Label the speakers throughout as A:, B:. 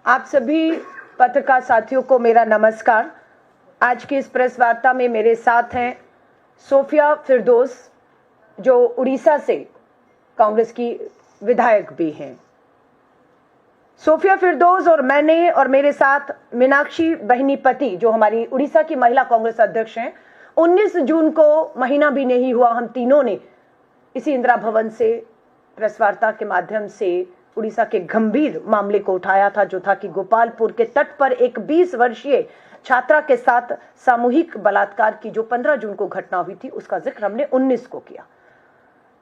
A: आप सभी पत्रकार साथियों को मेरा नमस्कार। आज की इस प्रेस वार्ता में मेरे साथ हैं सोफिया फिरदौस, जो उड़ीसा से कांग्रेस की विधायक भी हैं। सोफिया फिरदौस और मैंने और मेरे साथ मीनाक्षी बहिनीपति, जो हमारी उड़ीसा की महिला कांग्रेस अध्यक्ष हैं, 19 जून को महीना भी नहीं हुआ, हम तीनों ने इसी इंदिरा भवन से प्रेस वार्ता के माध्यम से उड़ीसा के गंभीर मामले को उठाया था, जो था कि गोपालपुर के तट पर एक 20 वर्षीय छात्रा के साथ सामूहिक बलात्कार की जो 15 जून को घटना हुई थी, उसका जिक्र हमने 19 को किया।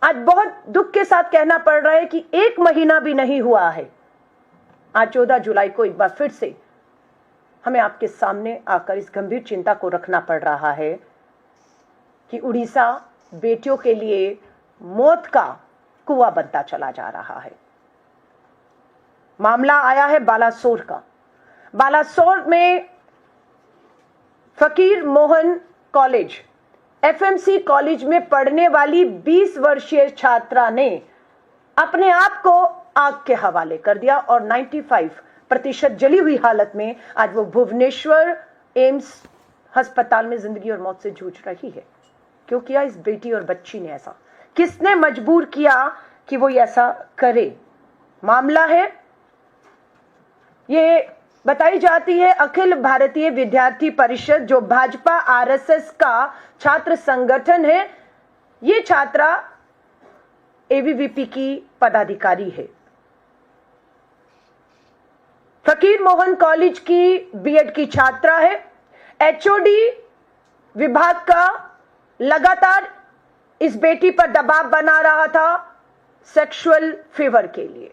A: आज बहुत दुख के साथ कहना पड़ रहा है कि एक महीना भी नहीं हुआ है, आज 14 जुलाई को एक बार फिर से हमें आपके सामने आकर इस गंभीर चिंता को रखना पड़ रहा है कि उड़ीसा बेटियों के लिए मौत का कुआं बनता चला जा रहा है। मामला आया है बालासोर का। बालासोर में फकीर मोहन कॉलेज, एफएमसी कॉलेज में पढ़ने वाली 20 वर्षीय छात्रा ने अपने आप को आग के हवाले कर दिया और 95% जली हुई हालत में आज वो भुवनेश्वर एम्स अस्पताल में जिंदगी और मौत से जूझ रही है। क्यों किया इस बेटी और बच्ची ने ऐसा? किसने मजबूर किया कि वो ऐसा करे? मामला है, ये बताई जाती है अखिल भारतीय विद्यार्थी परिषद, जो भाजपा आरएसएस का छात्र संगठन है। ये छात्रा एबीवीपी की पदाधिकारी है। फकीर मोहन कॉलेज की बीएड की छात्रा है। एचओडी विभाग का लगातार इस बेटी पर दबाव बना रहा था सेक्सुअल फेवर के लिए,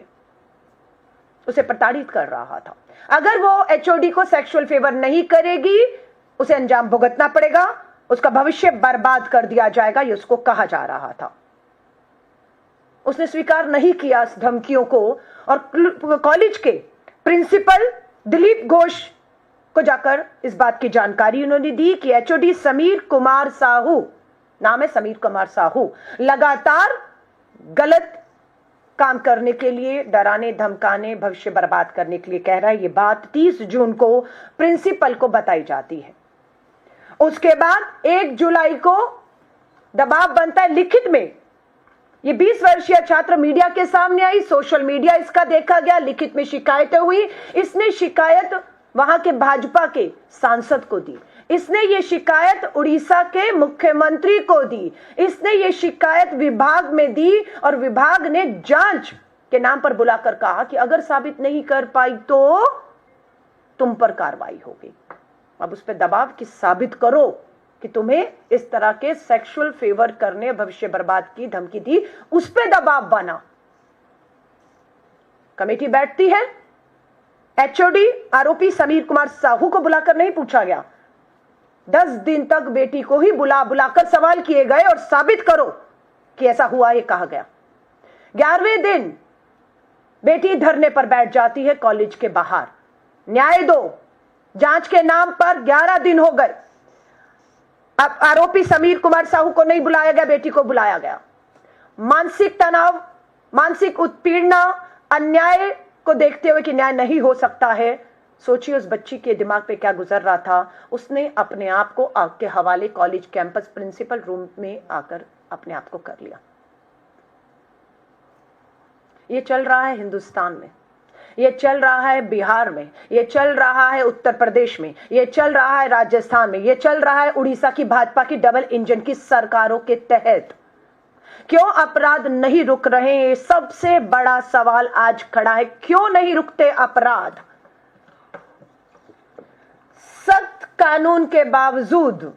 A: उसे प्रताड़ित कर रहा था। अगर वो एचओडी को सेक्सुअल फेवर नहीं करेगी, उसे अंजाम भुगतना पड़ेगा, उसका भविष्य बर्बाद कर दिया जाएगा, ये उसको कहा जा रहा था। उसने स्वीकार नहीं किया इस धमकियों को और कॉलेज के प्रिंसिपल दिलीप घोष को जाकर इस बात की जानकारी उन्होंने दी कि एचओडी समीर कुमार साहू, नाम है समीर कुमार साहू, लगातार गलत काम करने के लिए, डराने धमकाने, भविष्य बर्बाद करने के लिए कह रहा है। ये बात 30 जून को प्रिंसिपल को बताई जाती है। उसके बाद 1 जुलाई को दबाव बनता है लिखित में। ये 20 वर्षीय छात्र मीडिया के सामने आई, सोशल मीडिया इसका देखा गया, लिखित में शिकायतें हुई। इसने शिकायत वहां के भाजपा के सांसद को दी, इसने ये शिकायत उड़ीसा के मुख्यमंत्री को दी, इसने ये शिकायत विभाग में दी और विभाग ने जांच के नाम पर बुलाकर कहा कि अगर साबित नहीं कर पाई तो तुम पर कार्रवाई होगी। अब उस पर दबाव कि साबित करो कि तुम्हें इस तरह के सेक्सुअल फेवर करने, भविष्य बर्बाद की धमकी दी, उस पर दबाव बना। कमेटी बैठती है, एचओडी आरोपी समीर कुमार साहू को बुलाकर नहीं पूछा गया। 10 दिन तक बेटी को ही बुलाकर सवाल किए गए और साबित करो कि ऐसा हुआ, ये कहा गया। 11वें दिन बेटी धरने पर बैठ जाती है कॉलेज के बाहर। न्याय दो, जांच के नाम पर 11 दिन हो गए। अब आरोपी समीर कुमार साहू को नहीं बुलाया गया, बेटी को बुलाया गया। मानसिक तनाव, मानसिक उत्पीड़न, अन्याय को देखते हुए कि न्याय नहीं हो सकता है, सोचिए उस बच्ची के दिमाग पे क्या गुजर रहा था। उसने अपने आप को आग के हवाले कॉलेज कैंपस प्रिंसिपल रूम में आकर अपने आप को कर लिया। ये चल रहा है हिंदुस्तान में, ये चल रहा है बिहार में, ये चल रहा है उत्तर प्रदेश में, ये चल रहा है राजस्थान में, ये चल रहा है उड़ीसा की भाजपा की डबल इंजन की सरकारों के तहत। क्यों अपराध नहीं रुक रहे? ये सबसे बड़ा सवाल आज खड़ा है। क्यों नहीं रुकते अपराध? सख्त कानून के बावजूद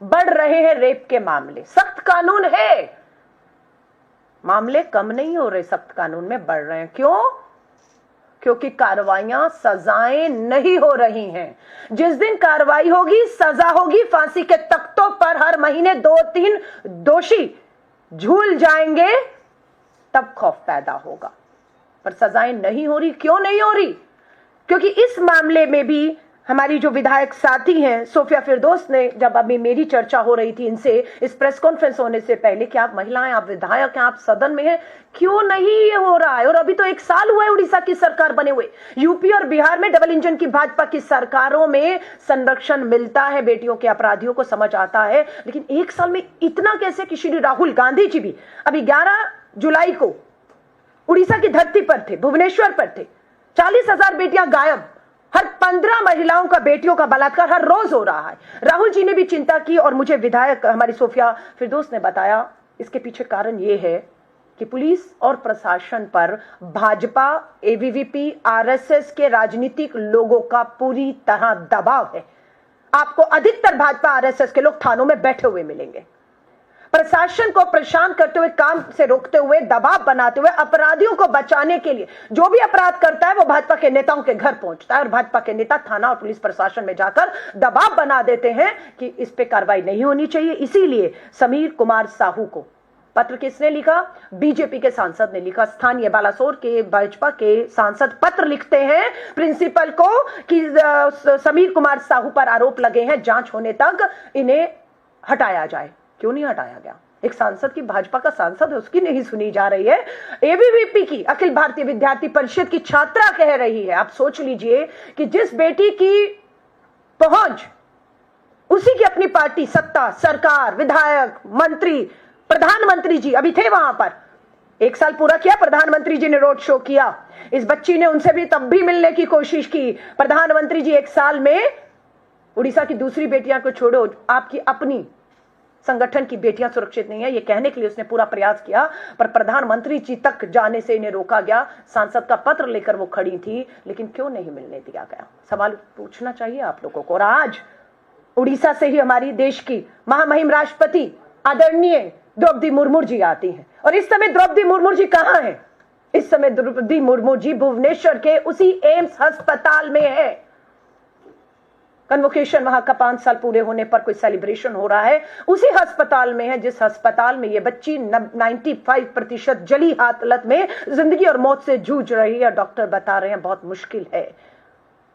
A: बढ़ रहे हैं रेप के मामले। सख्त कानून है, मामले कम नहीं हो रहे, सख्त कानून में बढ़ रहे हैं। क्यों? क्योंकि कार्रवाइयां, सजाएं नहीं हो रही हैं। जिस दिन कार्रवाई होगी, सजा होगी, फांसी के तख्तों पर हर महीने 2-3 दोषी झूल जाएंगे, तब खौफ पैदा होगा। पर सजाएं नहीं हो रही। क्यों नहीं हो रही? क्योंकि इस मामले में भी हमारी जो विधायक साथी हैं सोफिया फिरदौस ने, जब अभी मेरी चर्चा हो रही थी इनसे इस प्रेस कॉन्फ्रेंस होने से पहले कि आप महिलाएं, आप विधायक हैं, आप सदन में हैं, क्यों नहीं ये हो रहा है? और अभी तो 1 साल हुआ है उड़ीसा की सरकार बने हुए। यूपी और बिहार में डबल इंजन की भाजपा की सरकारों में संरक्षण मिलता है, बेटियों के अपराधियों को समझ आता है, लेकिन 1 साल में इतना कैसे कि श्री राहुल गांधी जी भी अभी 11 जुलाई को उड़ीसा की धरती पर थे, भुवनेश्वर पर थे। 40,000 बेटियां गायब, हर 15 महिलाओं का बेटियों का बलात्कार हर रोज हो रहा है। राहुल जी ने भी चिंता की और मुझे विधायक हमारी सोफिया फिरदौस ने बताया इसके पीछे कारण यह है कि पुलिस और प्रशासन पर भाजपा, एबीवीपी, आरएसएस के राजनीतिक लोगों का पूरी तरह दबाव है। आपको अधिकतर भाजपा आरएसएस के लोग थानों में बैठे हुए मिलेंगे। प्रशासन को परेशान करते हुए, काम से रोकते हुए, दबाव बनाते हुए, अपराधियों को बचाने के लिए जो भी अपराध करता है वो भाजपा के नेताओं के घर पहुंचता है और भाजपा के नेता थाना और पुलिस प्रशासन में जाकर दबाव बना देते हैं कि इस पे कार्रवाई नहीं होनी चाहिए। इसीलिए समीर कुमार साहू को पत्र किसने लिखा? बीजेपी के सांसद ने लिखा। स्थानीय बालासोर के भाजपा के सांसद पत्र लिखते हैं प्रिंसिपल को कि समीर कुमार साहू पर आरोप लगे हैं, जांच होने तक इन्हें हटाया जाए। क्यों नहीं हटाया गया? एक सांसद की, भाजपा का सांसद है, उसकी नहीं सुनी जा रही है। एबीवीपी की, अखिल भारतीय विद्यार्थी परिषद की छात्रा कह रही है। आप सोच लीजिए कि जिस बेटी की पहुंच, उसी की अपनी पार्टी, सत्ता, सरकार, विधायक, मंत्री, प्रधानमंत्री जी अभी थे वहां पर। 1 साल पूरा किया, प्रधानमंत्री जी ने रोड शो किया। इस बच्ची ने उनसे भी तब भी मिलने की कोशिश की। प्रधानमंत्री जी 1 साल में उड़ीसा की दूसरी बेटियां को छोड़ो, आपकी अपनी संगठन की बेटियां सुरक्षित नहीं है, ये कहने के लिए उसने पूरा प्रयास किया, पर प्रधानमंत्री जी तक जाने से इन्हें रोका गया। सांसद का पत्र लेकर वो खड़ी थी, लेकिन क्यों नहीं मिलने दिया गया? सवाल पूछना चाहिए आप लोगों को। और आज उड़ीसा से ही हमारी देश की महामहिम राष्ट्रपति आदरणीय द्रौपदी मुर्मू जी आती हैं। और इस समय द्रौपदी मुर्मू जी कहां हैं? इस समय द्रौपदी मुर्मू जी भुवनेश्वर के उसी एम्स अस्पताल में है। कन्वोकेशन वहां का 5 साल पूरे होने पर कोई सेलिब्रेशन हो रहा है, उसी अस्पताल में है जिस अस्पताल में ये बच्ची 95% जली हालत में जिंदगी और मौत से जूझ रही है। डॉक्टर बता रहे हैं बहुत मुश्किल है।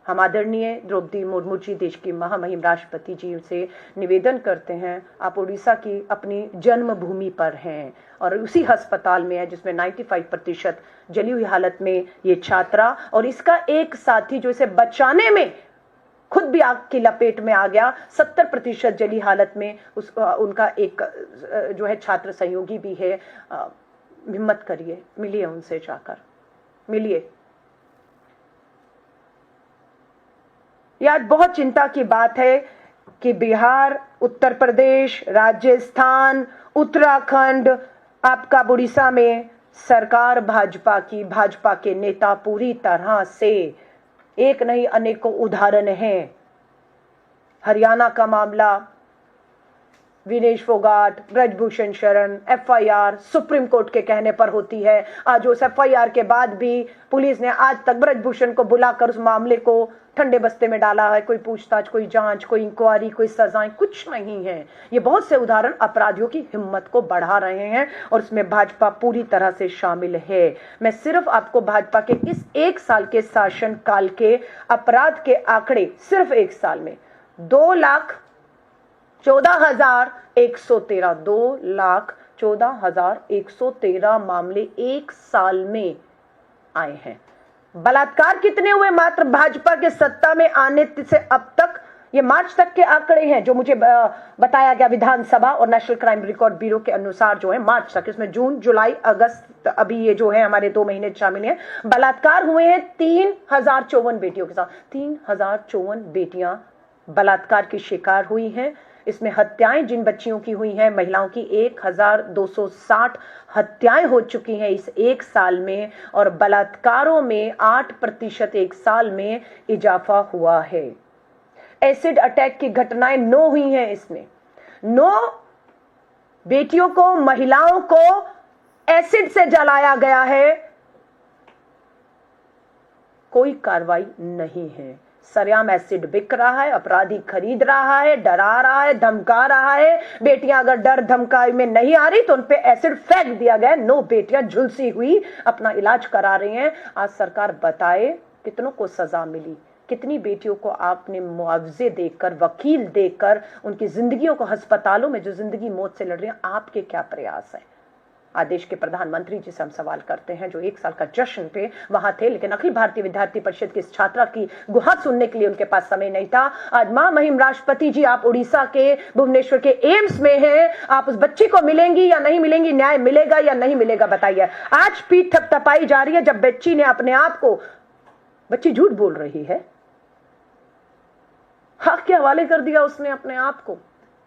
A: हम आदरणीय द्रौपदी मुर्मू जी, देश की महामहिम राष्ट्रपति जी से निवेदन करते हैं, आप उड़ीसा की अपनी जन्मभूमि पर हैं और उसी अस्पताल में है जिसमें 95% जली हुई हालत में ये छात्रा और इसका एक साथी जो इसे बचाने में खुद भी आग की लपेट में आ गया। 70% जली हालत में उनका एक जो है छात्र सहयोगी भी है। हिम्मत करिए, मिलिए उनसे, जाकर मिलिए। यह बहुत चिंता की बात है कि बिहार, उत्तर प्रदेश, राजस्थान, उत्तराखंड, आपका उड़ीसा में सरकार भाजपा की, भाजपा के नेता पूरी तरह से, एक नहीं अनेकों उदाहरण हैं। हरियाणा का मामला, Vinesh Phogat, Brijbhushan Sharan, FIR supreme court के कहने पर होती है। आज उस एफआईआर के बाद भी पुलिस ने आज तक ब्रजभूषण को बुलाकर उस मामले को ठंडे बस्ते में डाला है। कोई पूछताछ, कोई जांच, कोई इंक्वायरी, कोई सजाएं, कुछ नहीं है। ये बहुत से उदाहरण अपराधियों की हिम्मत को बढ़ा रहे हैं और इसमें भाजपा पूरी तरह से शामिल है। मैं सिर्फ आपको भाजपा के इस 1 साल के शासन काल के अपराध के आंकड़े, सिर्फ 1 साल में 2,14,113 2,14,113 मामले 1 साल में आए हैं। बलात्कार कितने हुए मात्र भाजपा के सत्ता में आने से अब तक? ये मार्च तक के आंकड़े हैं जो मुझे बताया गया विधानसभा और नेशनल क्राइम रिकॉर्ड ब्यूरो के अनुसार, जो है मार्च तक, इसमें जून, जुलाई, अगस्त, अभी ये जो है हमारे 2 महीने शामिल हैं। बलात्कार हुए हैं 3,054 बेटियों के साथ। 3,054 बेटियां बलात्कार की शिकार हुई हैं। इसमें हत्याएं जिन बच्चियों की हुई हैं, महिलाओं की 1,260 हत्याएं हो चुकी हैं इस 1 साल में और बलात्कारों में 8% 1 साल में इजाफा हुआ है। एसिड अटैक की घटनाएं 9 हुई हैं। इसमें 9 बेटियों को, महिलाओं को एसिड से जलाया गया है। कोई कार्रवाई नहीं है। सरेआम एसिड बिक रहा है, अपराधी खरीद रहा है, डरा रहा है, धमका रहा है। बेटियां अगर डर धमकाई में नहीं आ रही तो उन पे एसिड फेंक दिया गया। 9 बेटियां झुलसी हुई अपना इलाज करा रही हैं। आज सरकार बताए कितनों को सजा मिली, कितनी बेटियों को आपने मुआवजे देकर, वकील देकर, उनकी जिंदगियों को, अस्पतालों में जो जिंदगी मौत से लड़ रही है, आपके क्या प्रयास है? आज देश के प्रधानमंत्री जी से हम सवाल करते हैं, जो 1 साल का जश्न पे वहां थे, लेकिन अखिल भारतीय विद्यार्थी परिषद की इस छात्रा की गुहार सुनने के लिए उनके पास समय नहीं था। आज महामहिम राष्ट्रपति जी, आप उड़ीसा के भुवनेश्वर के एम्स में हैं, आप उस बच्ची को मिलेंगी या नहीं मिलेंगी? न्याय मिलेगा या नहीं मिलेगा, बताइए। आज पीठ थपथपाई जा रही है जब बच्ची ने अपने आप को, बच्ची झूठ बोल रही है, हक के हवाले कर दिया उसने अपने आप को,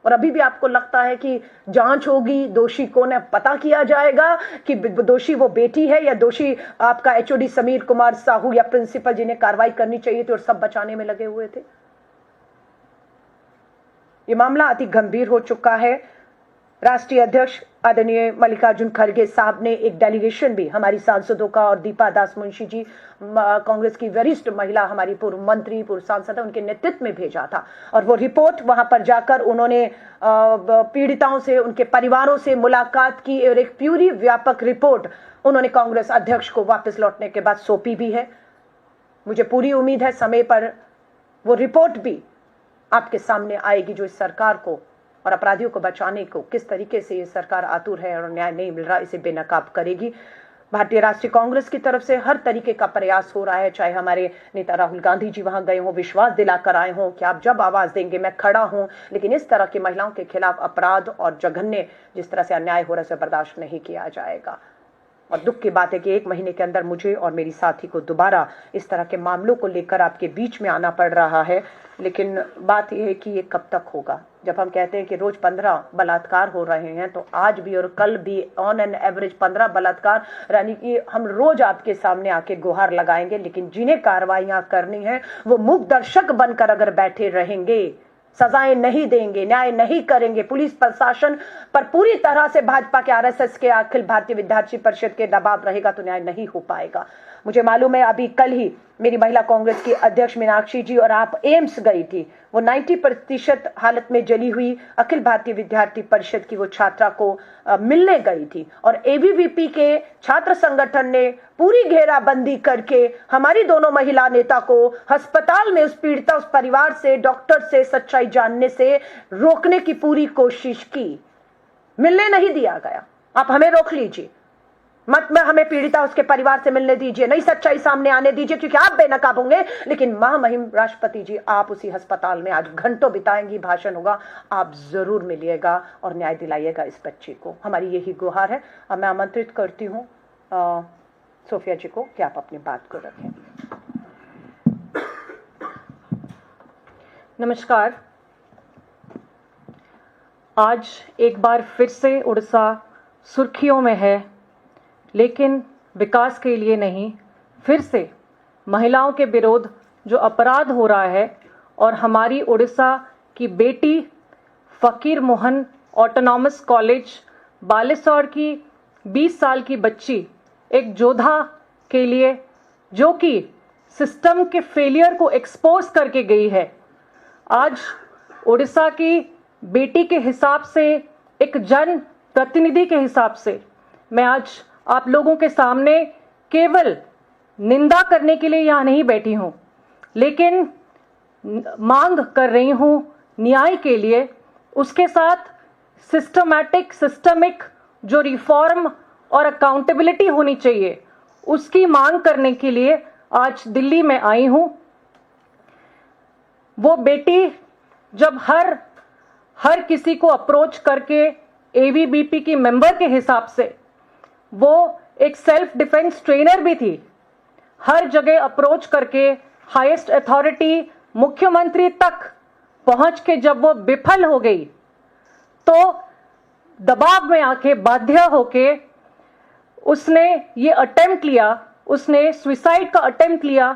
A: और अभी भी आपको लगता है कि जांच होगी, दोषी कौन है पता किया जाएगा, कि दोषी वो बेटी है या दोषी आपका एचओडी समीर कुमार साहू या प्रिंसिपल जिन्हें कार्रवाई करनी चाहिए थी और सब बचाने में लगे हुए थे। ये मामला अति गंभीर हो चुका है। राष्ट्रीय अध्यक्ष आदरणीय मल्लिकार्जुन खड़गे साहब ने एक डेलीगेशन भी हमारी सांसदों का, और दीपा दास मुंशी जी कांग्रेस की वरिष्ठ महिला, हमारी पूर्व मंत्री, पूर्व सांसद है, उनके नेतृत्व में भेजा था, और वो रिपोर्ट वहां पर जाकर उन्होंने पीड़िताओं से, उनके परिवारों से मुलाकात की, और एक पूरी व्यापक रिपोर्ट उन्होंने कांग्रेस अध्यक्ष को वापस लौटने के बाद सौंपी भी है। मुझे पूरी उम्मीद है समय पर वो रिपोर्ट भी आपके सामने आएगी, जो इस सरकार को और अपराधियों को बचाने को किस तरीके से ये सरकार आतुर है और न्याय नहीं मिल रहा, इसे बेनकाब करेगी। भारतीय राष्ट्रीय कांग्रेस की तरफ से हर तरीके का प्रयास हो रहा है, चाहे हमारे नेता राहुल गांधी जी वहां गए हों, विश्वास दिलाकर आए हों कि आप जब आवाज देंगे मैं खड़ा हूं, लेकिन इस तरह की महिलाओं के खिलाफ अपराध और जघन्य जिस तरह से अन्याय हो रहा है उसे बर्दाश्त नहीं किया जाएगा। और दुख की बात है कि 1 महीने के अंदर मुझे और मेरी साथी को दोबारा इस तरह के मामलों को लेकर आपके बीच में आना पड़ रहा है, लेकिन बात यह है कि ये कब तक होगा? जब हम कहते हैं कि रोज 15 बलात्कार हो रहे हैं, तो आज भी और कल भी ऑन एन एवरेज 15 बलात्कार, यानी कि हम रोज आपके सामने आके गुहार लगाएंगे, लेकिन जिन्हें कार्रवाइयां करनी है वो मूक दर्शक बनकर अगर बैठे रहेंगे, सजाएं नहीं देंगे, न्याय नहीं करेंगे, पुलिस प्रशासन पर पूरी तरह से भाजपा के, आरएसएस के, अखिल भारतीय विद्यार्थी परिषद के दबाव रहेगा, तो न्याय नहीं हो पाएगा। मुझे मालूम है अभी कल ही मेरी महिला कांग्रेस की अध्यक्ष मीनाक्षी जी और आप एम्स गई थी, वो 90% हालत में जली हुई अखिल भारतीय विद्यार्थी परिषद की वो छात्रा को मिलने गई थी, और एबीवीपी के छात्र संगठन ने पूरी घेराबंदी करके हमारी दोनों महिला नेता को अस्पताल में उस पीड़िता, उस परिवार से, डॉक्टर से सच्चाई जानने से रोकने की पूरी कोशिश की, मिलने नहीं दिया गया। आप हमें रोक लीजिए, मत में हमें पीड़िता उसके परिवार से मिलने दीजिए, नई सच्चाई सामने आने दीजिए, क्योंकि आप बेनकाब होंगे, लेकिन महामहिम राष्ट्रपति जी आप उसी अस्पताल में आज घंटों बिताएंगी, भाषण होगा, आप जरूर मिलिएगा और न्याय दिलाइएगा इस बच्ची को। हमारी यही गुहार है। अब मैं आमंत्रित करती हूँ सोफिया जी को कि आप अपनी बात को रखें।
B: नमस्कार। आज एक बार फिर से उड़ीसा सुर्खियों में है, लेकिन विकास के लिए नहीं, फिर से महिलाओं के विरोध जो अपराध हो रहा है, और हमारी उड़ीसा की बेटी फकीर मोहन ऑटोनॉमस कॉलेज बालेश्वर की 20 साल की बच्ची एक योद्धा के लिए, जो कि सिस्टम के फेलियर को एक्सपोज करके गई है। आज उड़ीसा की बेटी के हिसाब से, एक जन प्रतिनिधि के हिसाब से, मैं आज आप लोगों के सामने केवल निंदा करने के लिए यहाँ नहीं बैठी हूँ, लेकिन मांग कर रही हूँ न्याय के लिए। उसके साथ सिस्टमिक जो रिफॉर्म और अकाउंटेबिलिटी होनी चाहिए, उसकी मांग करने के लिए आज दिल्ली में आई हूँ। वो बेटी जब हर किसी को अप्रोच करके, एबीवीपी की मेंबर के हिसाब से, वो एक सेल्फ डिफेंस ट्रेनर भी थी, हर जगह अप्रोच करके हाईएस्ट अथॉरिटी मुख्यमंत्री तक पहुंच के जब वो विफल हो गई, तो दबाव में आके, बाध्य होके उसने ये अटेम्प्ट लिया, उसने सुसाइड का अटेम्प्ट लिया,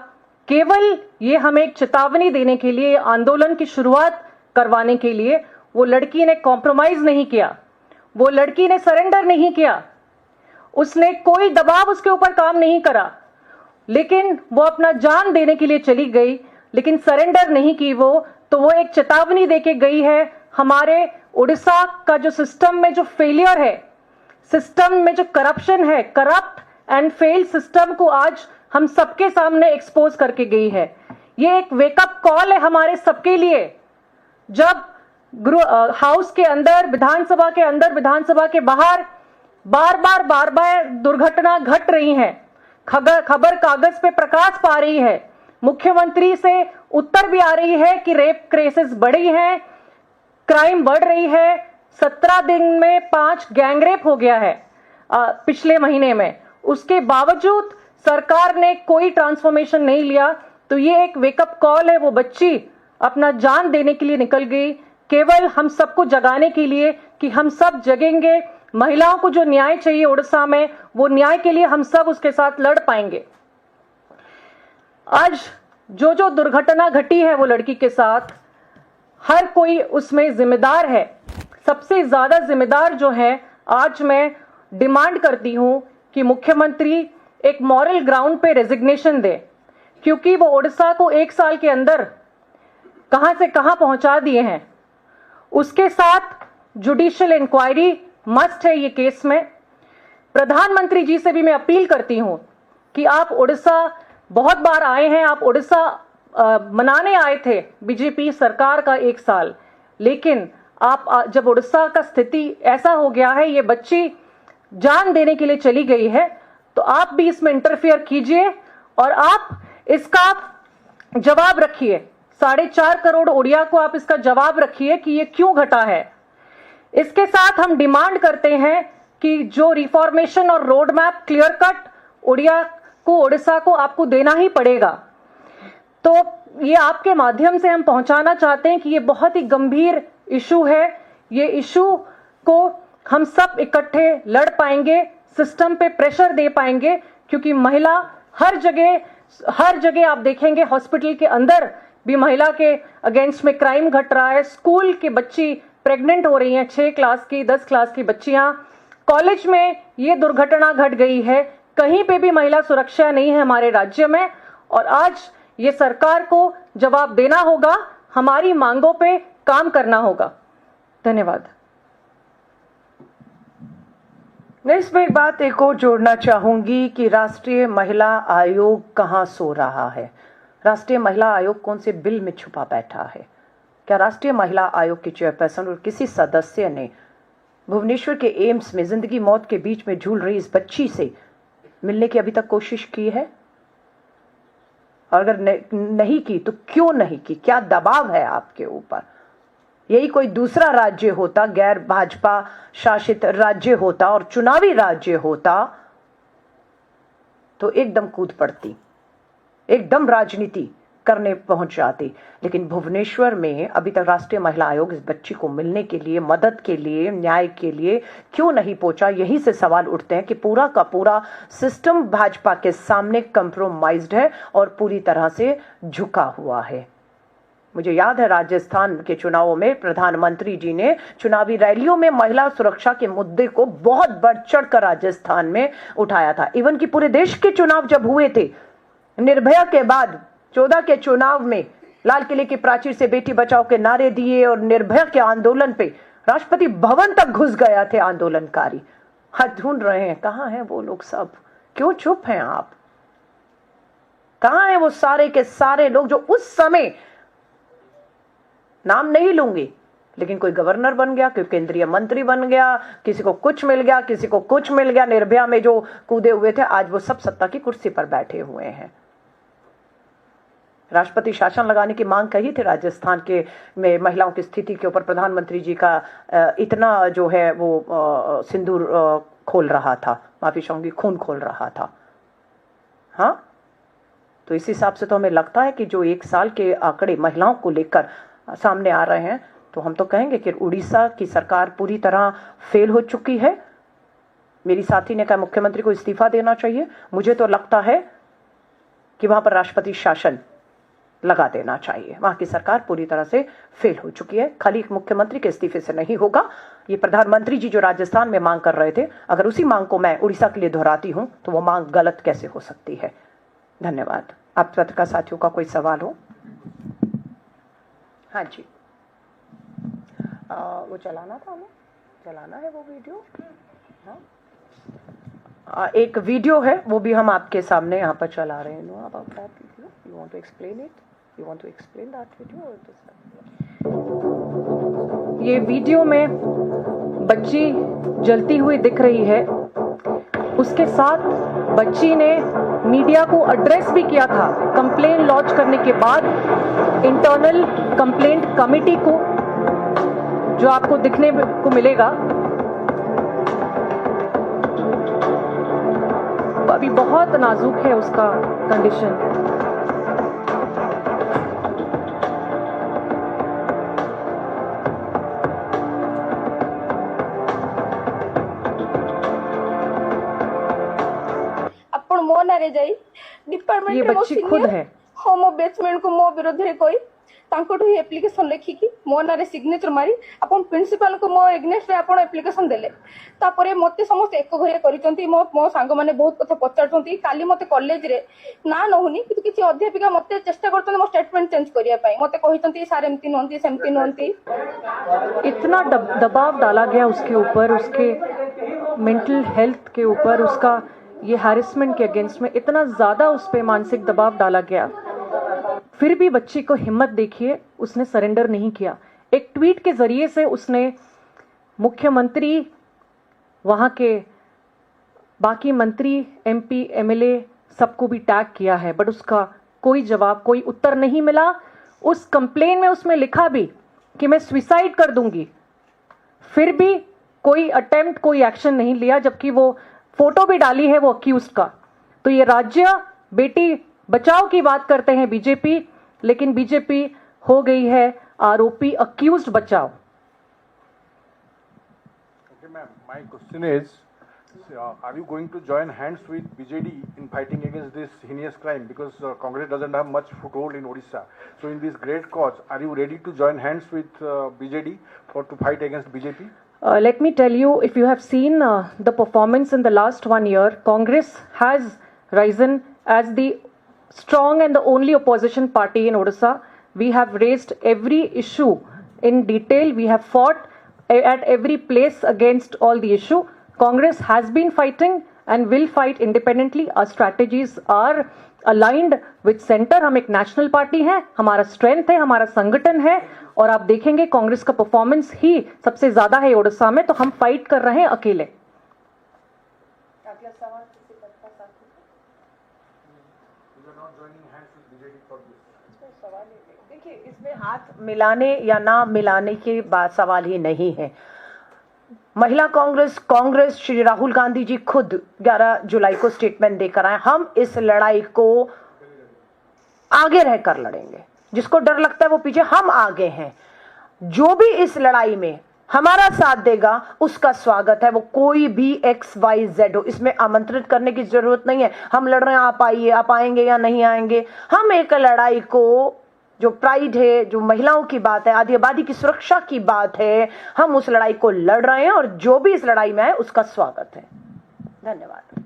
B: केवल ये हमें एक चेतावनी देने के लिए, आंदोलन की शुरुआत करवाने के लिए। वो लड़की ने कॉम्प्रोमाइज नहीं किया, वो लड़की ने सरेंडर नहीं किया, उसने कोई दबाव उसके ऊपर काम नहीं करा, लेकिन वो अपना जान देने के लिए चली गई, लेकिन सरेंडर नहीं की वो। तो वो एक चेतावनी देके गई है। हमारे उड़ीसा का जो सिस्टम में जो फेलियर है, सिस्टम में जो करप्शन है, करप्ट एंड फेल सिस्टम को आज हम सबके सामने एक्सपोज करके गई है। ये एक वेकअप कॉल है हमारे सबके लिए। जब हाउस के अंदर, विधानसभा के अंदर, विधानसभा के बाहर बार बार दुर्घटना घट रही है, खबर कागज पे प्रकाश पा रही है, मुख्यमंत्री से उत्तर भी आ रही है कि रेप केसेस बढ़ी हैं, क्राइम बढ़ रही है। 17 दिन में 5 गैंगरेप हो गया है पिछले महीने में, उसके बावजूद सरकार ने कोई ट्रांसफॉर्मेशन नहीं लिया। तो ये एक वेकअप कॉल है। वो बच्ची अपना जान देने के लिए निकल गई, केवल हम सबको जगाने के लिए कि हम सब जगेंगे। महिलाओं को जो न्याय चाहिए उड़ीसा में, वो न्याय के लिए हम सब उसके साथ लड़ पाएंगे। आज जो दुर्घटना घटी है वो लड़की के साथ, हर कोई उसमें जिम्मेदार है। सबसे ज्यादा जिम्मेदार जो है, आज मैं डिमांड करती हूं कि मुख्यमंत्री एक मॉरल ग्राउंड पे रेजिग्नेशन दे, क्योंकि वो ओडिशा को 1 साल के अंदर कहां से कहां पहुंचा दिए हैं। उसके साथ जुडिशियल इंक्वायरी मस्ट है ये केस में। प्रधानमंत्री जी से भी मैं अपील करती हूं कि आप ओडिशा बहुत बार आए हैं, आप ओडिशा मनाने आए थे बीजेपी सरकार का 1 साल, लेकिन आप जब ओडिशा का स्थिति ऐसा हो गया है, ये बच्ची जान देने के लिए चली गई है, तो आप भी इसमें इंटरफियर कीजिए और आप इसका जवाब रखिए। 4.5 करोड़ ओडिया को आप इसका जवाब रखिए कि ये क्यों घटा है। इसके साथ हम डिमांड करते हैं कि जो रिफॉर्मेशन और road map clear cut Odisha को आपको देना ही पड़ेगा। तो ये आपके माध्यम से हम पहुंचाना चाहते हैं कि ये बहुत ही गंभीर इशू है। ये इशू को हम सब इकट्ठे लड़ पाएंगे, सिस्टम पे प्रेशर दे पाएंगे, क्योंकि महिला हर जगह आप देखेंगे, हॉस्पिटल के अंदर भी महिला के अगेंस्ट में क्राइम घट रहा है। स्कूल की बच्ची प्रेग्नेंट हो रही हैं, 6 क्लास की, 10 क्लास की बच्चियां। कॉलेज में ये दुर्घटना घट गई है। कहीं पे भी महिला सुरक्षा नहीं है हमारे राज्य में, और आज ये सरकार को जवाब देना होगा, हमारी मांगों पे काम करना होगा। धन्यवाद।
A: मैं इसमें एक बात एक और जोड़ना चाहूंगी कि राष्ट्रीय महिला आयोग कहां सो रहा है। राष्ट्रीय महिला आयोग कौन से बिल में छुपा बैठा है? क्या राष्ट्रीय महिला आयोग के चेयरपर्सन और किसी सदस्य ने भुवनेश्वर के एम्स में जिंदगी मौत के बीच में झूल रही इस बच्ची से मिलने की अभी तक कोशिश की है? और अगर नहीं की तो क्यों नहीं की? क्या दबाव है आपके ऊपर? यही कोई दूसरा राज्य होता, गैर भाजपा शासित राज्य होता और चुनावी राज्य होता, तो एकदम कूद पड़ती, एकदम राजनीति करने पहुंच जाती। लेकिन भुवनेश्वर में अभी तक राष्ट्रीय महिला आयोग इस बच्ची को मिलने के लिए, मदद के लिए, न्याय के लिए क्यों नहीं पहुंचा? यही से सवाल उठते हैं कि पूरा का पूरा सिस्टम भाजपा के सामने कंप्रोमाइज्ड है और पूरी तरह से झुका हुआ है। मुझे याद है राजस्थान के चुनावों में प्रधानमंत्री जी ने चुनावी रैलियों में महिला सुरक्षा के मुद्दे को बहुत बढ़ चढ़कर राजस्थान में उठाया था। इवन कि पूरे देश के चुनाव जब हुए थे, निर्भया के बाद 14 के चुनाव में लाल किले की प्राचीर से बेटी बचाओ के नारे दिए और निर्भया के आंदोलन पे राष्ट्रपति भवन तक घुस गया थे आंदोलनकारी। हाथ ढूंढ रहे हैं, कहां हैं वो लोग सब? क्यों चुप हैं आप? कहां हैं वो सारे के सारे लोग जो उस समय, नाम नहीं लूंगी, लेकिन कोई गवर्नर बन गया, कोई केंद्रीय मंत्री बन गया, किसी को कुछ मिल गया, किसी को कुछ मिल गया, निर्भया में जो कूदे हुए थे, आज वो सब सत्ता की कुर्सी पर बैठे हुए हैं। राष्ट्रपति शासन लगाने की मांग कही थी राजस्थान के में महिलाओं की स्थिति के ऊपर। प्रधानमंत्री जी का इतना जो है वो सिंदूर खोल रहा था, माफी चाहूंगी, खून खोल रहा था। हाँ, तो इस हिसाब से तो हमें लगता है कि जो 1 साल के आंकड़े महिलाओं को लेकर सामने आ रहे हैं, तो हम तो कहेंगे कि उड़ीसा की सरकार पूरी तरह फेल हो चुकी है। मेरी साथी ने कहा मुख्यमंत्री को इस्तीफा देना चाहिए। मुझे तो लगता है कि वहां पर राष्ट्रपति शासन लगा देना चाहिए। वहां की सरकार पूरी तरह से फेल हो चुकी है। खाली एक मुख्यमंत्री के इस्तीफे से नहीं होगा। ये प्रधानमंत्री जी जो राजस्थान में मांग कर रहे थे, अगर उसी मांग को मैं उड़ीसा के लिए दोहराती हूं तो वो मांग गलत कैसे हो सकती है? धन्यवाद। आप पत्रकार साथियों का कोई सवाल हो? हाँ जी, वो चलाना था, हमें चलाना है वो वीडियो। हाँ, एक वीडियो है, वो भी हम आपके सामने यहाँ पर चला रहे हैं। No about that video, you want to explain it? You want to explain that video or this?
B: ये वीडियो में बच्ची जलती हुई दिख रही है। उसके साथ बच्ची ने मीडिया को एड्रेस भी किया था कंप्लेन लॉन्च करने के बाद इंटरनल कंप्लेंट कमेटी को, जो आपको दिखने को मिलेगा। अभी बहुत नाजुक है उसका कंडीशन।
C: आपण मो नारे जाई डिपार्टमेंट
B: ये बच्ची खुद है।
C: हाँ मो बेचमेंट को मो विरोध रे कोई तांकोठु एप्लिकेशन लिखिकी मो नारे सिग्नेचर मारी अपन प्रिंसिपल को मो एग्नेस्ट रे अपन एप्लिकेशन देले। तापरे मते समस्त एक घरे करिसंती। मो सांग माने बहुत कथा पचारसंती। काली मते कॉलेज रे ना नहुनी किंतु किछि अध्यापिका मते चेष्टा करतन मो स्टेटमेंट चेंज करिया पई। मते कहिसंती सर एमती नहंती सेमती नहंती।
B: इतना दबाव डाला गया उसके ऊपर, उसके मेंटल हेल्थ के ऊपर, उसका ये हैरेसमेंट के अगेंस्ट में इतना ज्यादा उस पर मानसिक दबाव डाला गया, फिर भी बच्ची को हिम्मत देखिए, उसने सरेंडर नहीं किया। एक ट्वीट के जरिए से उसने मुख्यमंत्री, वहां के बाकी मंत्री, एमपी, एमएलए सबको भी टैग किया है, बट उसका कोई जवाब, कोई उत्तर नहीं मिला। उस कंप्लेन में उसमें लिखा भी कि मैं सुसाइड कर दूंगी, फिर भी कोई अटेम्प्ट, कोई एक्शन नहीं लिया, जबकि वो फोटो भी डाली है वो अक्यूज्ड का। तो ये राज्य बेटी बचाओ की बात करते हैं बीजेपी, लेकिन बीजेपी हो गई है आरोपी, अक्यूज्ड बचाओ।
D: Okay, ma'am. My question is, are you going to join hands with BJD in fighting against this heinous crime? Because Congress doesn't have much foothold in Odisha. So, in this great cause, are you ready to join hands with BJD to fight against BJP?
B: Let me tell you, if you have seen the performance in the last 1 year, Congress has risen as the strong and the only opposition party in Odisha. We have raised every issue in detail. We have fought at every place against all the issue. Congress has been fighting and will fight independently. Our strategies are aligned with center. हम एक national party हैं, हमारा strength है, हमारा संगठन है, और आप देखेंगे कांग्रेस का परफॉर्मेंस ही सबसे ज्यादा है ओडिशा में, तो हम फाइट कर रहे हैं अकेले।
A: देखिए, इसमें हाथ मिलाने या ना मिलाने की बात सवाल ही नहीं है। महिला कांग्रेस श्री राहुल गांधी जी खुद 11 जुलाई को स्टेटमेंट देकर आए, हम इस लड़ाई को आगे रहकर लड़ेंगे। जिसको डर लगता है वो पीछे, हम आगे हैं। जो भी इस लड़ाई में हमारा साथ देगा उसका स्वागत है, वो कोई भी XYZ हो। इसमें आमंत्रित करने की जरूरत नहीं है। हम लड़ रहे हैं, आप आइए, आप आएंगे या नहीं आएंगे। हम एक लड़ाई को, जो प्राइड है, जो महिलाओं की बात है, आदि आबादी की सुरक्षा की बात है, हम उस लड़ाई को लड़ रहे हैं, और जो भी इस लड़ाई में है उसका स्वागत है। धन्यवाद।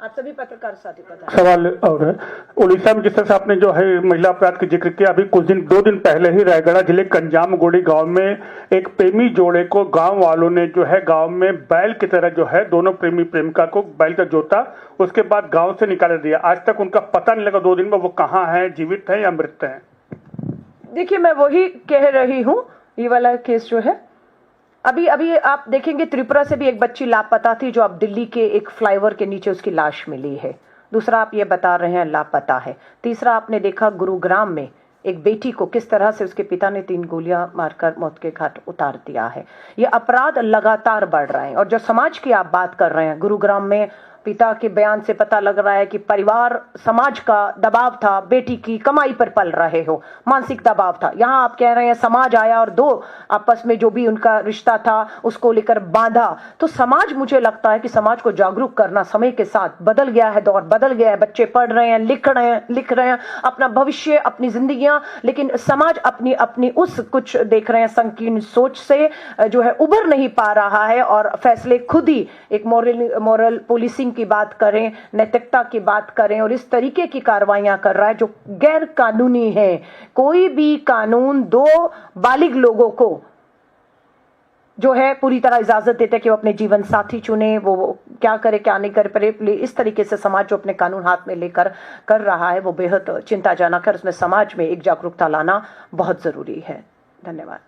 A: आप सभी पत्रकार साथी
E: सवाल और है, उड़ीसा में जिस तरह से आपने जो है महिला अपराध का जिक्र किया, अभी कुछ दिन 2 दिन पहले ही रायगढ़ जिले कंजाम गोड़ी गांव में एक प्रेमी जोड़े को गांव वालों ने जो है गांव में बैल की तरह जो है दोनों प्रेमी प्रेमिका को बैल का जोता, उसके बाद गांव से निकाल दिया। आज तक उनका पता नहीं लगा 2 दिन में वो कहाँ है, जीवित है या मृत है।
A: देखिए, मैं वही कह रही हूं, ये वाला केस जो है, अभी आप देखेंगे त्रिपुरा से भी एक बच्ची लापता थी, जो अब दिल्ली के एक फ्लाईओवर के नीचे उसकी लाश मिली है। दूसरा आप ये बता रहे हैं लापता है। तीसरा आपने देखा गुरुग्राम में एक बेटी को किस तरह से उसके पिता ने 3 गोलियां मारकर मौत के घाट उतार दिया है। ये अपराध लगातार बढ़ रहे हैं, और जो समाज की आप बात कर रहे हैं, गुरुग्राम में पिता के बयान से पता लग रहा है कि परिवार, समाज का दबाव था, बेटी की कमाई पर पल रहे हो, मानसिक दबाव था। यहाँ आप कह रहे हैं समाज आया और 2 आपस में जो भी उनका रिश्ता था उसको लेकर बांधा। तो समाज, मुझे लगता है कि समाज को जागरूक करना समय के साथ बदल गया है, दौर बदल गया है। बच्चे पढ़ रहे हैं, लिख रहे हैं अपना भविष्य, अपनी जिंदगियां, लेकिन समाज अपनी उस कुछ देख रहे हैं संकीर्ण सोच से जो है उभर नहीं पा रहा है, और फैसले खुद ही एक मोरल पुलिसिंग की बात करें, नैतिकता की बात करें, और इस तरीके की कार्रवाइयां कर रहा है जो गैर कानूनी है। कोई भी कानून 2 बालिग लोगों को जो है पूरी तरह इजाजत देते हैं कि वो अपने जीवन साथी चुने, वो क्या करे क्या नहीं करे, पर इस तरीके से समाज जो अपने कानून हाथ में लेकर कर रहा है वो बेहद चिंताजनक है। उसमें समाज में एक जागरूकता लाना बहुत जरूरी है। धन्यवाद।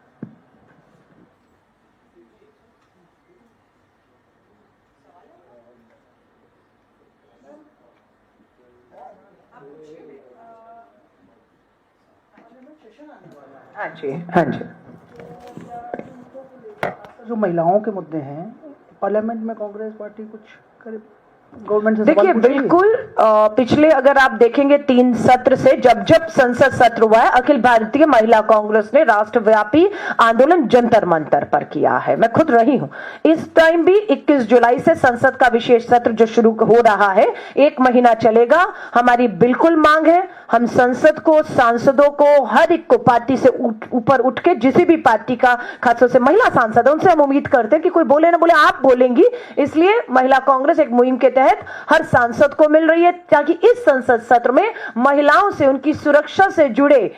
A: हाँ जी, हाँ जी।
F: जो महिलाओं के मुद्दे हैं, पार्लियामेंट में कांग्रेस पार्टी कुछ करे, गवर्नमेंट से
A: देखिए
F: सवाल पूछेगी?
A: बिल्कुल पिछले अगर आप देखेंगे 3 सत्र से जब संसद सत्र हुआ है, अखिल भारतीय महिला कांग्रेस ने राष्ट्रव्यापी आंदोलन जंतर मंतर पर किया है। मैं खुद रही हूं। इस टाइम भी 21 जुलाई से संसद का विशेष सत्र जो शुरू हो रहा है 1 महीना चलेगा। हमारी बिल्कुल मांग है, हम संसद को, सांसदों को, हर एक को पार्टी से ऊपर उठ के, जिसी भी पार्टी का, खासतौर से महिला सांसद, उनसे हम उम्मीद करते हैं कि कोई बोले ना बोले आप बोलेंगी। इसलिए महिला कांग्रेस एक मुहिम के तहत हर सांसद को मिल रही है ताकि इस संसद सत्र में महिलाओं से, उनकी सुरक्षा से जुड़े,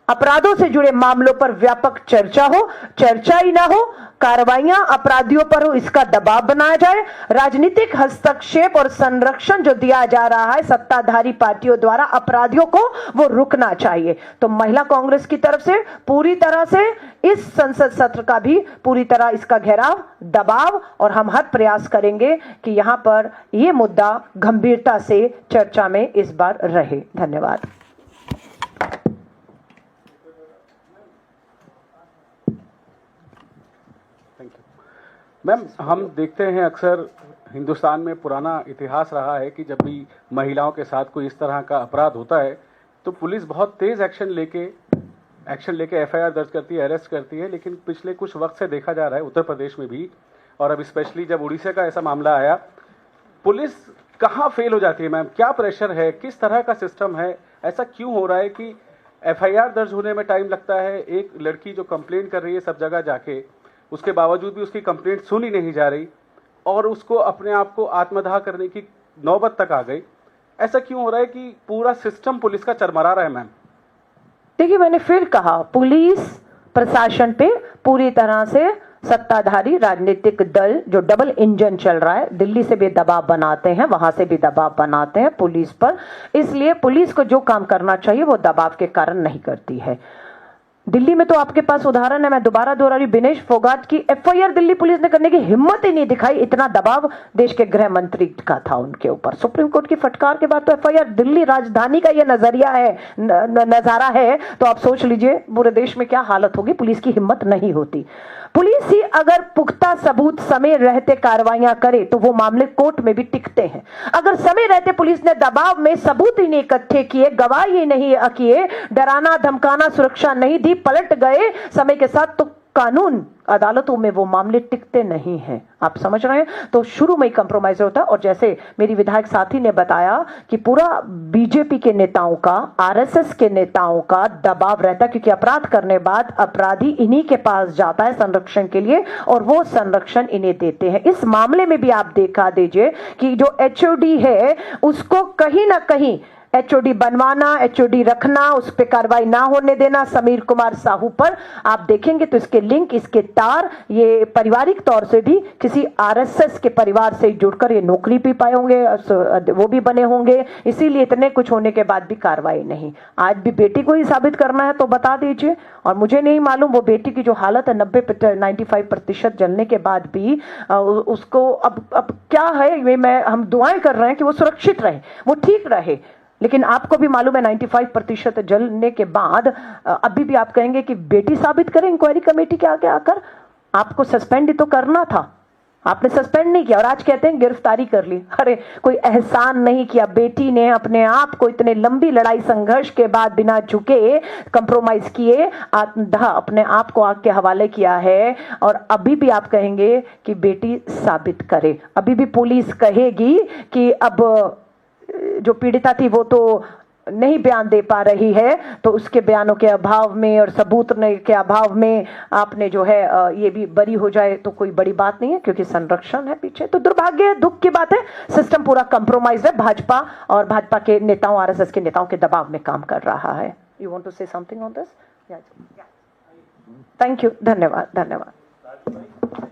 A: अपराधों से जुड़े मामलों पर व्यापक चर्चा हो, चर्चा ही ना हो, कार्रवाइयां अपराधियों पर हो, इसका दबाव बनाया जाए। राजनीतिक हस्तक्षेप और संरक्षण जो दिया जा रहा है सत्ताधारी पार्टियों द्वारा अपराधियों को, वो रुकना चाहिए। तो महिला कांग्रेस की तरफ से पूरी तरह से इस संसद सत्र का भी पूरी तरह इसका घेराव, दबाव, और हम हर प्रयास करेंगे कि यहां पर यह मुद्दा गंभीरता से चर्चा में इस बार रहे। धन्यवाद।
G: मैम, हम देखते हैं अक्सर हिंदुस्तान में पुराना इतिहास रहा है कि जब भी महिलाओं के साथ कोई इस तरह का अपराध होता है तो पुलिस बहुत तेज एक्शन लेके एफआईआर दर्ज करती है, अरेस्ट करती है। लेकिन पिछले कुछ वक्त से देखा जा रहा है उत्तर प्रदेश में भी, और अब स्पेशली जब उड़ीसा का ऐसा मामला आया, पुलिस कहाँ फेल हो जाती है मैम? क्या प्रेशर है, किस तरह का सिस्टम है, ऐसा क्यों हो रहा है कि एफआईआर दर्ज होने में टाइम लगता है? एक लड़की जो कंप्लेन कर रही है सब जगह जाके, उसके बावजूद भी उसकी कंप्लेंट सुनी नहीं जा रही और उसको अपने आप को आत्मदाह करने की नौबत तक आ गई। ऐसा क्यों हो रहा है कि पूरा सिस्टम पुलिस का चरमरा रहा है मैम?
A: देखिए, मैंने फिर कहा, पुलिस प्रशासन पे पूरी तरह से सत्ताधारी राजनीतिक दल जो डबल इंजन चल रहा है, दिल्ली से भी दबाव बनाते हैं, वहां से भी दबाव बनाते हैं पुलिस पर। इसलिए पुलिस को जो काम करना चाहिए वो दबाव के कारण नहीं करती है। दिल्ली में तो आपके पास उदाहरण है, मैं दोबारा दोहरा रही, विनेश फोगाट की एफआईआर दिल्ली पुलिस ने करने की हिम्मत ही नहीं दिखाई। इतना दबाव देश के गृह मंत्री का था उनके ऊपर। सुप्रीम कोर्ट की फटकार के बाद तो एफआईआर, दिल्ली राजधानी का ये नजरिया है, नजारा है, तो आप सोच लीजिए पूरे देश में क्या हालत होगी। पुलिस की हिम्मत नहीं होती। पुलिस ही अगर पुख्ता सबूत समय रहते कार्रवाइयां करे तो वो मामले कोर्ट में भी टिकते हैं। अगर समय रहते पुलिस ने दबाव में सबूत ही नहीं इकट्ठे किए, गवाह ही नहीं किए, डराना धमकाना सुरक्षा नहीं दी, पलट गए समय के साथ, तो कानून अदालतों में वो मामले टिकते नहीं हैं। आप समझ रहे हैं? तो शुरू में ही कंप्रोमाइज होता है। और जैसे मेरी विधायक साथी ने बताया कि पूरा बीजेपी के नेताओं का, आरएसएस के नेताओं का दबाव रहता है, क्योंकि अपराध करने बाद अपराधी इन्हीं के पास जाता है संरक्षण के लिए और वो संरक्षण इन्हें देते हैं। इस मामले में भी आप देखा दीजिए कि जो एचओडी है उसको कहीं ना कहीं एचओडी बनवाना, एचओडी रखना, उस पर कार्रवाई ना होने देना, समीर कुमार साहू पर आप देखेंगे तो इसके लिंक, इसके तार, ये पारिवारिक तौर से भी किसी आरएसएस के परिवार से जुड़कर ये नौकरी भी पाए होंगे, वो भी बने होंगे। इसीलिए इतने कुछ होने के बाद भी कार्रवाई नहीं। आज भी बेटी को ही साबित करना है तो बता दीजिए। और मुझे नहीं मालूम वो बेटी की जो हालत है 95% जलने के बाद भी उसको अब क्या है, हम दुआएं कर रहे हैं कि वो सुरक्षित रहे, वो ठीक रहे। लेकिन आपको भी मालूम है 95% जलने के बाद अभी भी आप कहेंगे कि बेटी साबित करें इंक्वायरी कमेटी के आगे आकर। आपको सस्पेंड ही तो करना था, आपने सस्पेंड नहीं किया और आज कहते हैं गिरफ्तारी कर ली। अरे कोई एहसान नहीं किया। बेटी ने अपने आप को इतने लंबी लड़ाई संघर्ष के बाद बिना झुके, कंप्रोमाइज किए, आत्मदाह अपने आप को आग के हवाले किया है। और अभी भी आप कहेंगे कि बेटी साबित करे। अभी भी पुलिस कहेगी कि अब जो पीड़िता थी वो तो नहीं बयान दे पा रही है, तो उसके बयानों के अभाव में और सबूत के अभाव में आपने जो है ये भी बरी हो जाए तो कोई बड़ी बात नहीं है, क्योंकि संरक्षण है पीछे। तो दुर्भाग्य है, दुख की बात है, सिस्टम पूरा कंप्रोमाइज है। भाजपा और भाजपा के नेताओं, आरएसएस के नेताओं के दबाव में काम कर रहा है। You want to say something on this? Thank you. धन्यवाद।
H: भाई